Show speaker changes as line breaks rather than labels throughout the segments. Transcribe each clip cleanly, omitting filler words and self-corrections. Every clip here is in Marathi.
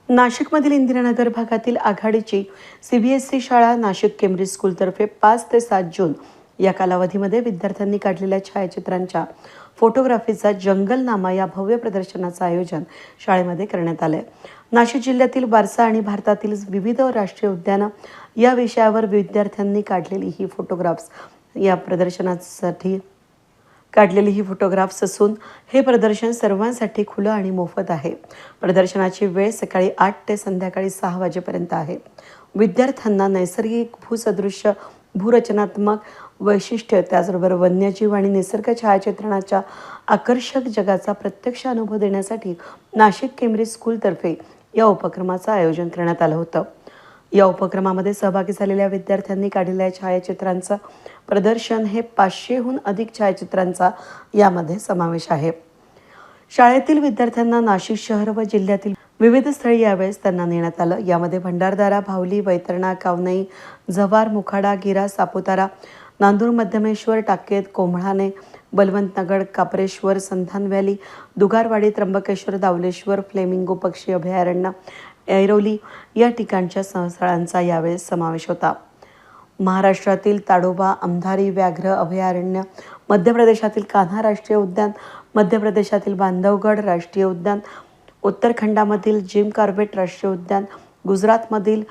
नाशिकमधील इंदिरानगर भागातील आघाडीची CBSE शाळा नाशिक केम्ब्रिज स्कूलतर्फे 5 ते 7 जून या कालावधीमध्ये विद्यार्थ्यांनी काढलेल्या छायाचित्रांच्या फोटोग्राफीचा जंगलनामा या भव्य प्रदर्शनाचं आयोजन शाळेमध्ये करण्यात आलं आहे. नाशिक जिल्ह्यातील वारसा आणि भारतातील विविध राष्ट्रीय उद्यानं या विषयावर विद्यार्थ्यांनी काढलेली ही फोटोग्राफ्स असून हे प्रदर्शन सर्वांसाठी खुलं आणि मोफत आहे. प्रदर्शनाची वेळ सकाळी 8 ते संध्याकाळी 6 वाजेपर्यंत आहे. विद्यार्थ्यांना नैसर्गिक भूसदृश्य भूरचनात्मक वैशिष्ट्य त्याचबरोबर वन्यजीव आणि निसर्ग छायाचित्रणाच्या आकर्षक जगाचा प्रत्यक्ष अनुभव देण्यासाठी नाशिक केम्ब्रिज स्कूलतर्फे या उपक्रमाचं आयोजन करण्यात आलं होतं. या उपक्रमामध्ये सहभागी झालेल्या विद्यार्थ्यांनी काढलेल्या छायाचित्रांचं प्रदर्शन हे 500हून अधिक छायाचित्रांचा यामध्ये समावेश आहे. शाळेतील विद्यार्थ्यांना नाशिक शहर व जिल्ह्यातील विविध स्थळी यावेळेस त्यांना नेण्यात आलं. यामध्ये भंडारदरा, भावली, वैतरणा, कावनई, जव्हार, मुखाडा, गिरा, सापुतारा, नांदूर, मध्यमेश्वर, टाकेत, कोंभळाणे, बलवंतनगर, कापरेश्वर, संधान व्हॅली, दुगारवाडी, त्र्यंबकेश्वर, दावलेश्वर, फ्लेमिंगो पक्षी अभयारण्य, ऐरोली या ठिकाणच्या स्थळांचा यावेळेस समावेश होता. महाराष्ट्रातील ताडोबा, अंधारी व्याघ्र अभयारण्य, मध्य प्रदेशातील कान्हा राष्ट्रीय उद्यान, मध्य प्रदेशातील बांधवगड राष्ट्रीय उद्यान, उत्तराखंडामधील जिम कॉर्बेट राष्ट्रीय उद्यान, गुजरातमधील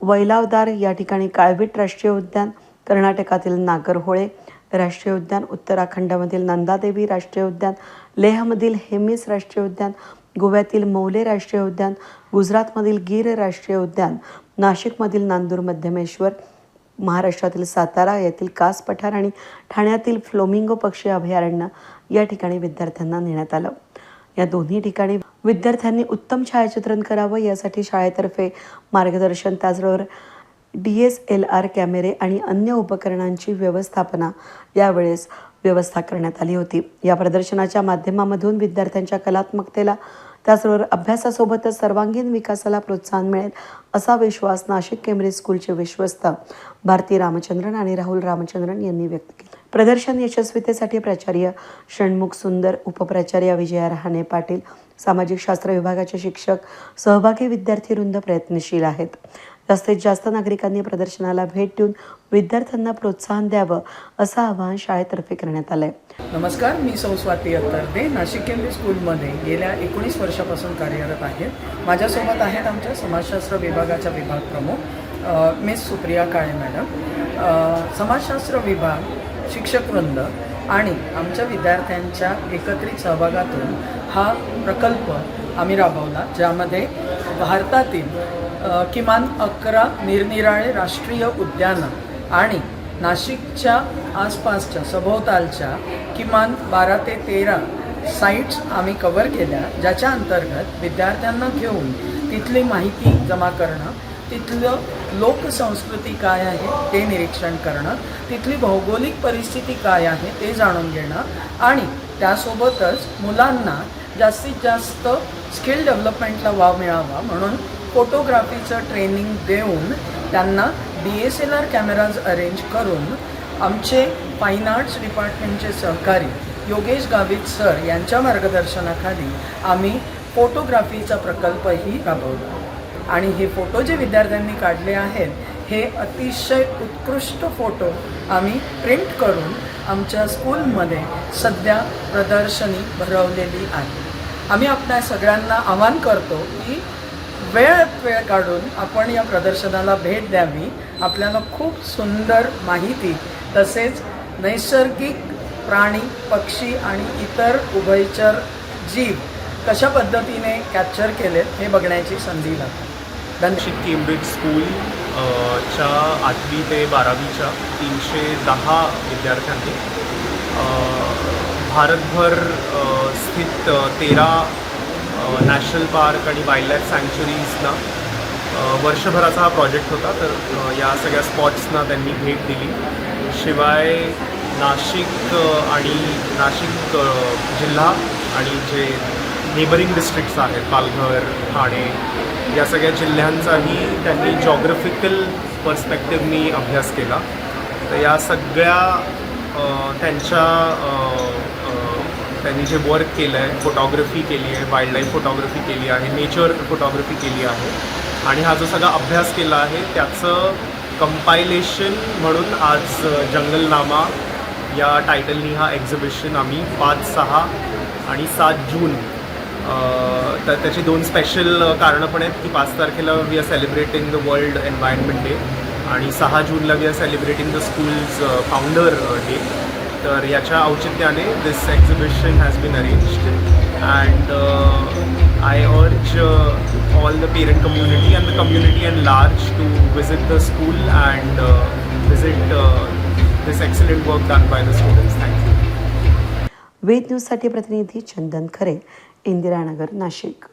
वैलावदार या ठिकाणी काळवीट राष्ट्रीय उद्यान, कर्नाटकातील नागरहोळे राष्ट्रीय उद्यान, उत्तराखंडमधील नंदादेवी राष्ट्रीय उद्यान, लेहमधील हेमिस राष्ट्रीय उद्यान, गोव्यातील मौले राष्ट्रीय उद्यान, गुजरातमधील गीर राष्ट्रीय उद्यान, नाशिकमधील नांदूर मध्यमेश्वर, महाराष्ट्रातील सातारा येथील कास पठार आणि ठाण्यातील फ्लेमिंगो पक्षी अभयारण्य या ठिकाणी विद्यार्थ्यांना नेण्यात आलं. या दोन्ही ठिकाणी विद्यार्थ्यांनी उत्तम छायाचित्रण करावं यासाठी शाळेतर्फे मार्गदर्शन त्याचबरोबर DSLR कॅमेरे आणि अन्य उपकरणांची यावेळेस व्यवस्था करण्यात आली होती. या प्रदर्शनाच्या माध्यमामधून विद्यार्थ्यांच्या कलात्मकतेला त्याचबरोबर अभ्यासासोबतच सर्वांगीण विकासाला प्रोत्साहन मिळेल असा विश्वास नाशिक केम्ब्रिज स्कूलचे विश्वस्त भारती रामचंद्रन आणि राहुल रामचंद्रन यांनी व्यक्त केला. प्रदर्शन यशस्वीतेसाठी प्राचार्य षण्मुख सुंदर, उपप्राचार्य विजया रहाणे पाटील, सामाजिक शास्त्र विभागाचे शिक्षक, सहभागी विद्यार्थीवृंद प्रयत्नशील आहेत. जास्तीत जास्त नागरिकांनी प्रदर्शनाला भेट देऊन विद्यार्थ्यांना प्रोत्साहन द्यावं असं आवाहन शाळेतर्फे करण्यात आलं आहे.
नमस्कार, मी स्वाती अत्तरदे नाशिक केम्ब्रिज स्कूलमध्ये गेल्या 19 वर्षापासून कार्यरत आहे. माझ्यासोबत आहेत आमच्या समाजशास्त्र विभागाच्या विभाग प्रमुख मिस सुप्रिया काळे मॅडम. समाजशास्त्र विभाग, शिक्षकवृंद आणि आमच्या विद्यार्थ्यांच्या एकत्रित सहभागातून हा प्रकल्प आम्ही राबवला, ज्यामध्ये भारतातील किमान 11 निरनिराळे राष्ट्रीय उद्यानं आणि नाशिकच्या आसपासच्या सभोवतालच्या किमान 12 ते 13 साईट्स आम्ही कव्हर केल्या, ज्याच्या अंतर्गत विद्यार्थ्यांना घेऊन तिथली माहिती जमा करणं, तिथलं लोकसंस्कृती काय आहे ते निरीक्षण करणं, तिथली भौगोलिक परिस्थिती काय आहे ते जाणून घेणं आणि त्यासोबतच मुलांना जास्तीत जास्त स्किल डेव्हलपमेंटला वाव मिळावा म्हणून फोटोग्राफीचं ट्रेनिंग देऊन त्यांना DSLR कॅमेराज अरेंज करून आमचे फाईन आर्ट्स डिपार्टमेंटचे सहकारी योगेश गावित सर यांच्या मार्गदर्शनाखाली आम्ही फोटोग्राफीचा प्रकल्पही राबवला आणि हे फोटो जे विद्यार्थ्यांनी काढले आहेत हे अतिशय उत्कृष्ट फोटो आम्ही प्रिंट करून आमच्या स्कूलमध्ये सध्या प्रदर्शनी भरवलेली आहे. आम्ही आपल्या सगळ्यांना आवाहन करतो की वेळ काढून आपण या प्रदर्शनाला भेट द्यावी. आपल्याला खूप सुंदर माहिती तसेच नैसर्गिक प्राणी, पक्षी आणि इतर उभयचर जीव कशा पद्धतीने कॅप्चर केलेत हे बघण्याची संधी लागते.
नाशिक केम्ब्रिज स्कूल च्या 8वी ते 12वीच्या 310 विद्यार्थ्यांनी भारतभर स्थित 13 नॅशनल पार्क आणि वाईल्डलाईफ सँक्च्युरीजना वर्षभराचा हा प्रोजेक्ट होता. तर या सगळ्या स्पॉट्सना त्यांनी भेट दिली. शिवाय नाशिक आणि नाशिक जिल्हा आणि जे नेबरिंग डिस्ट्रिक्ट्स आहेत पालघर, ठाणे या सगळ्या जिल्ह्यांचाही त्यांनी जॉग्राफिकल पर्स्पेक्टिव्हनी अभ्यास केला. तर या सगळ्या त्यांच्या त्यांनी जे वर्क केलं आहे, फोटोग्राफी केली आहे, वाईल्ड लाईफ फोटोग्राफी केली आहे, नेचर फोटोग्राफी केली आहे आणि हा जो सगळा अभ्यास केला आहे त्याचं कंपायलेशन म्हणून आज जंगलनामा या टायटलनी हा एक्झिबिशन आम्ही 5, 6 आणि 7 जून तर त्याची 2 स्पेशल कारणं पण आहेत की 5 तारखेला we are celebrating the world environment day आणि 6 जूनला we are celebrating the school's founder day. तर याच्या औचित्याने this exhibition has been arranged and I urge all the parent community and the community and large to visit the school and visit this excellent work done by the students. Thank you.
Ved न्यूजसाठी प्रतिनिधी चंदन खरे, इंदिरानगर, नाशिक.